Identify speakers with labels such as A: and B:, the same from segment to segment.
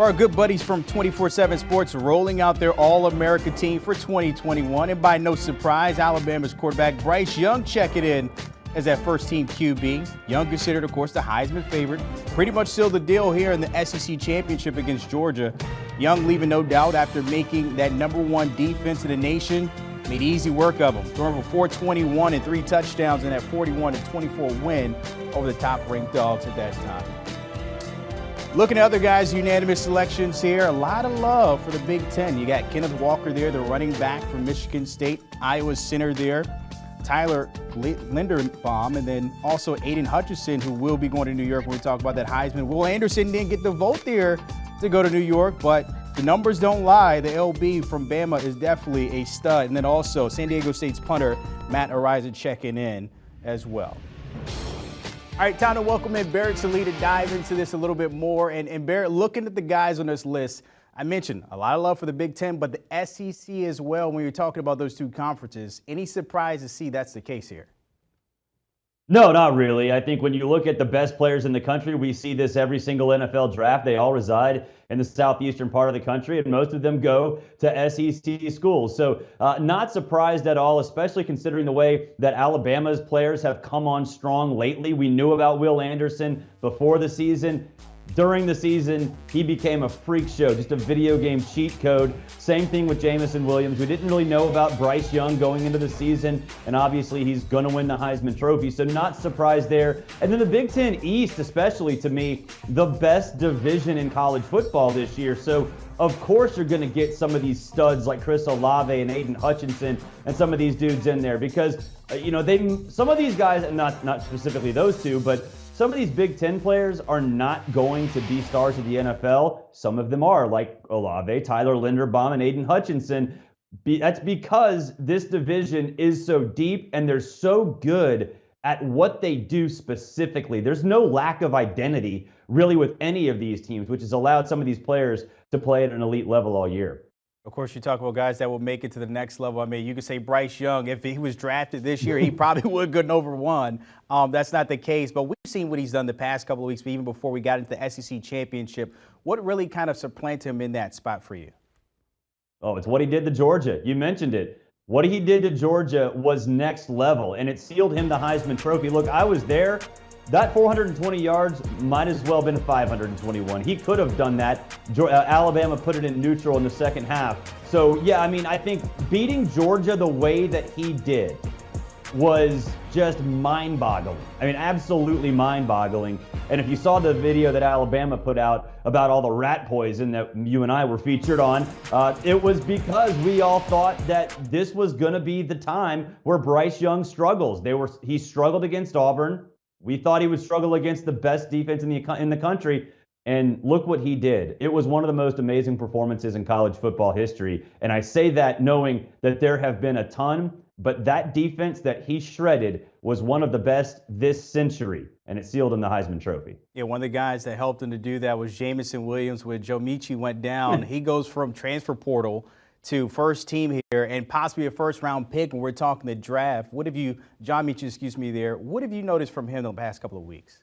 A: For our good buddies from 24/7 Sports rolling out their All-America team for 2021. And by no surprise, Alabama's quarterback Bryce Young checking in as that first-team QB. Young considered, of course, the Heisman favorite. Pretty much sealed the deal here in the SEC Championship against Georgia. Young leaving no doubt after making that #1 defense in the nation. Made easy work of them, throwing for 421 and 3 touchdowns in that 41-24 win over the top-ranked Dogs at that time. Looking at other guys' unanimous selections here, a lot of love for the Big Ten. You got Kenneth Walker there, the running back from Michigan State, Iowa center there, Tyler Linderbaum, and then also Aidan Hutchinson, who will be going to New York when we talk about that Heisman. Will Anderson didn't get the vote there to go to New York, but the numbers don't lie. The LB from Bama is definitely a stud. And then also San Diego State's punter, Matt Araiza, checking in as well. All right, time to welcome in Barrett Sallee to dive into this a little bit more. And Barrett, looking at the guys on this list, I mentioned a lot of love for the Big Ten, but the SEC as well when you're talking about those two conferences. Any surprise to see that's the case here?
B: No, not really. I think when you look at the best players in the country, we see this every single NFL draft. They all reside in the southeastern part of the country, and most of them go to SEC schools. So not surprised at all, especially considering the way that Alabama's players have come on strong lately. We knew about Will Anderson before the season. During the season, he became a freak show, just a video game cheat code. Same thing with Jameson Williams. We didn't really know about Bryce Young going into the season, and obviously he's going to win the Heisman Trophy, so not surprised there. And then the Big Ten East, especially to me, the best division in college football this year. So of course you're going to get some of these studs like Chris Olave and Aidan Hutchinson and some of these dudes in there because, some of these guys, and not specifically those two, but some of these Big Ten players are not going to be stars of the NFL. Some of them are, like Olave, Tyler Linderbaum, and Aidan Hutchinson. That's because this division is so deep and they're so good at what they do specifically. There's no lack of identity really with any of these teams, which has allowed some of these players to play at an elite level all year.
A: Of course, you talk about guys that will make it to the next level. I mean, you could say Bryce Young, if he was drafted this year, he probably would go number 1. That's not the case, but we've seen what he's done the past couple of weeks, but even before we got into the SEC Championship. What really kind of supplanted him in that spot for you?
B: Oh, it's what he did to Georgia. You mentioned it. What he did to Georgia was next level, and it sealed him the Heisman Trophy. Look, I was there. That 420 yards might as well have been 521. He could have done that. Alabama put it in neutral in the second half. So, yeah, I think beating Georgia the way that he did was just mind-boggling. Absolutely mind-boggling. And if you saw the video that Alabama put out about all the rat poison that you and I were featured on, it was because we all thought that this was going to be the time where Bryce Young struggles. He struggled against Auburn. We thought he would struggle against the best defense in the country, and look what he did. It was one of the most amazing performances in college football history, and I say that knowing that there have been a ton, but that defense that he shredded was one of the best this century, and it sealed him the Heisman Trophy.
A: Yeah, one of the guys that helped him to do that was Jameson Williams. When Joe Michi went down, he goes from transfer portal to first team here and possibly a first-round pick when we're talking the draft. John Michi, there, what have you noticed from him the past couple of weeks?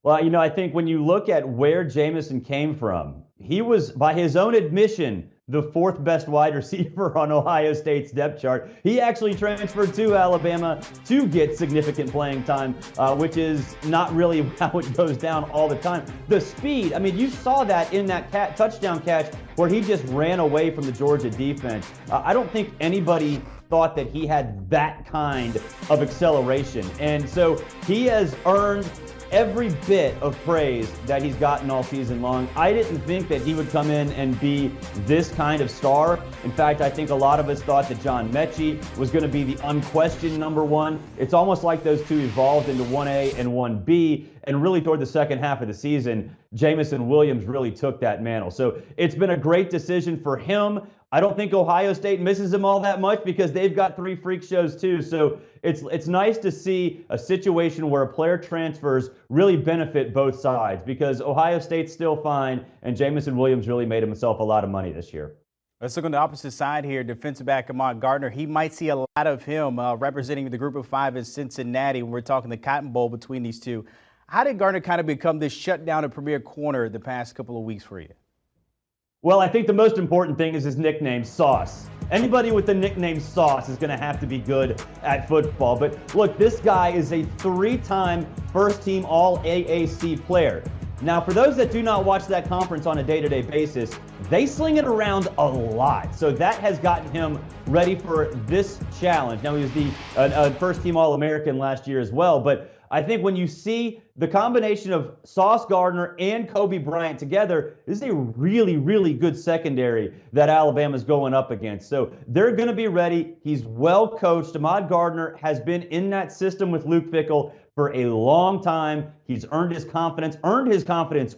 B: Well, I think when you look at where Jameson came from, he was, by his own admission, the 4th best wide receiver on Ohio State's depth chart. He actually transferred to Alabama to get significant playing time, which is not really how it goes down all the time. The speed, you saw that in that touchdown catch where he just ran away from the Georgia defense. I don't think anybody thought that he had that kind of acceleration. And so he has earned every bit of praise that he's gotten all season long. I didn't think that he would come in and be this kind of star. In fact, I think a lot of us thought that John Mechie was going to be the unquestioned number 1. It's almost like those two evolved into 1A and 1B, and really toward the second half of the season, Jameson Williams really took that mantle. So it's been a great decision for him. I don't think Ohio State misses him all that much because they've got 3 freak shows too. So it's nice to see a situation where a player transfers really benefit both sides because Ohio State's still fine and Jameson Williams really made himself a lot of money this year.
A: Let's look on the opposite side here. Defensive back Ahmad Gardner. He might see a lot of him representing the group of 5 in Cincinnati when we're talking the Cotton Bowl between these two. How did Gardner kind of become this shutdown and premier corner the past couple of weeks for you?
B: Well, I think the most important thing is his nickname, Sauce. Anybody with the nickname Sauce is going to have to be good at football. But look, this guy is a 3-time first-team All-AAC player. Now, for those that do not watch that conference on a day-to-day basis, they sling it around a lot. So that has gotten him ready for this challenge. Now, he was the first-team All-American last year as well. But I think when you see the combination of Sauce Gardner and Kobe Bryant together, this is a really, really good secondary that Alabama's going up against. So they're going to be ready. He's well coached. Ahmad Gardner has been in that system with Luke Fickell for a long time. He's earned his confidence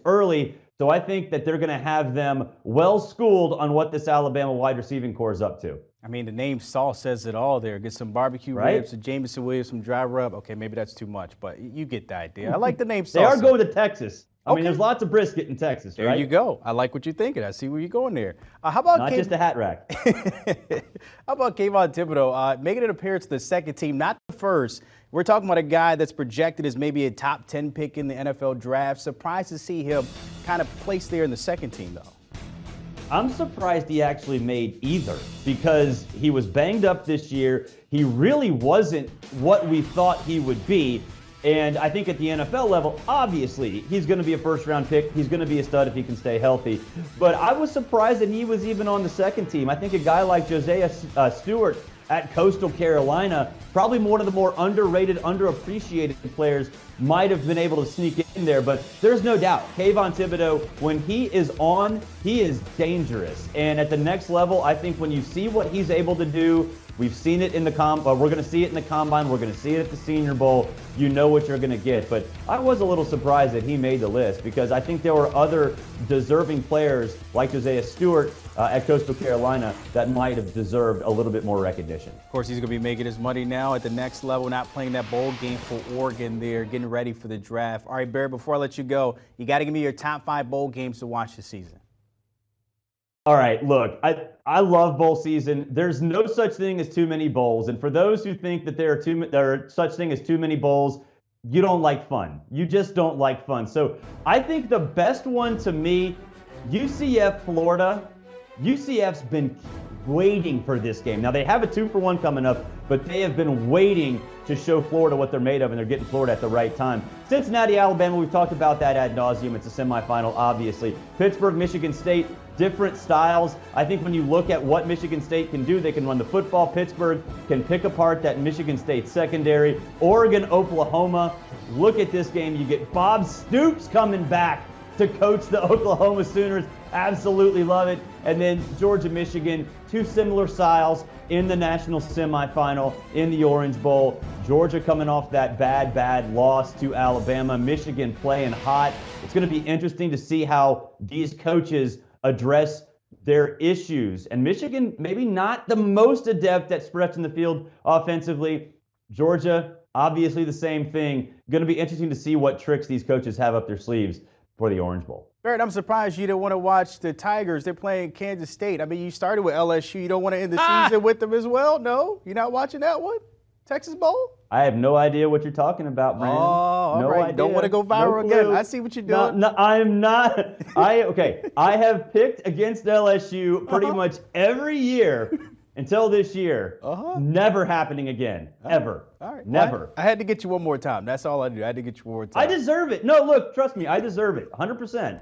B: early. So I think that they're going to have them well schooled on what this Alabama wide receiving core is up to.
A: I mean, the name Sauce says it all there. Get some barbecue ribs, some Jameson Williams, some dry rub. Okay, maybe that's too much, but you get the idea. I like the name Sauce.
B: They are going to Texas. I mean, there's lots of brisket in Texas,
A: right? There you go. I like what you're thinking. I see where you're going there. How about
B: not just a hat rack?
A: How about Kayvon Thibodeau making an appearance to the second team, not the first? We're talking about a guy that's projected as maybe a top 10 pick in the NFL draft. Surprised to see him kind of placed there in the second team, though.
B: I'm surprised he actually made either because he was banged up this year. He really wasn't what we thought he would be. And I think at the NFL level, obviously, he's going to be a first-round pick. He's going to be a stud if he can stay healthy. But I was surprised that he was even on the second team. I think a guy like Josiah Stewart at Coastal Carolina, probably one of the more underrated, underappreciated players, might have been able to sneak in there. But there's no doubt, Kayvon Thibodeau, when he is on, he is dangerous. And at the next level, I think when you see what he's able to do, we've seen it in the we're going to see it in the combine. We're going to see it at the Senior Bowl. You know what you're going to get. But I was a little surprised that he made the list because I think there were other deserving players like Josiah Stewart at Coastal Carolina that might have deserved a little bit more recognition.
A: Of course, he's going to be making his money now at the next level, not playing that bowl game for Oregon there, getting ready for the draft. All right, Barrett, before I let you go, you got to give me your top 5 bowl games to watch this season.
B: All right, look, I love bowl season. There's no such thing as too many bowls. And for those who think that there are such thing as too many bowls, you don't like fun. You just don't like fun. So I think the best one to me, UCF Florida. UCF's been waiting for this game. Now, they have a 2-for-1 coming up, but they have been waiting to show Florida what they're made of, and they're getting Florida at the right time. Cincinnati, Alabama, we've talked about that ad nauseum. It's a semifinal, obviously. Pittsburgh, Michigan State, different styles. I think when you look at what Michigan State can do, they can run the football. Pittsburgh can pick apart that Michigan State secondary. Oregon, Oklahoma. Look at this game. You get Bob Stoops coming back to coach the Oklahoma Sooners. Absolutely love it. And then Georgia, Michigan, 2 similar styles in the national semifinal in the Orange Bowl. Georgia coming off that bad loss to Alabama. Michigan playing hot. It's going to be interesting to see how these coaches address their issues. And Michigan, maybe not the most adept at stretching the field offensively. Georgia, obviously the same thing. Going to be interesting to see what tricks these coaches have up their sleeves for the Orange Bowl.
A: Barrett, I'm surprised you didn't want to watch the Tigers. They're playing Kansas State. I mean, you started with LSU. You don't want to end the season with them as well? No? You're not watching that one? Texas Bowl?
B: I have no idea what you're talking about, Brandon.
A: Oh, all right. Idea. Don't want to go viral again. I see what you're doing.
B: No, I'm not. I have picked against LSU pretty much every year until this year. Never happening again. Ever.
A: All right.
B: Never.
A: Well, I had to get you one more time. That's all I do. I had to get you one more time.
B: I deserve it. No, look, trust me. I deserve it. 100%.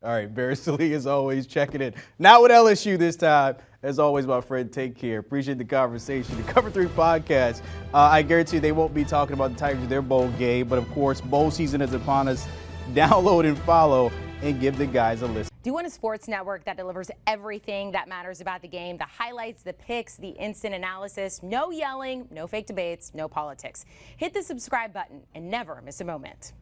A: All right. Barrett Sallee, as always, checking in. Not with LSU this time. As always, my friend, take care. Appreciate the conversation. The Cover 3 podcast, I guarantee they won't be talking about the Tigers in their bowl game. But, of course, bowl season is upon us. Download and follow and give the guys a listen.
C: Do you want a sports network that delivers everything that matters about the game? The highlights, the picks, the instant analysis. No yelling, no fake debates, no politics. Hit the subscribe button and never miss a moment.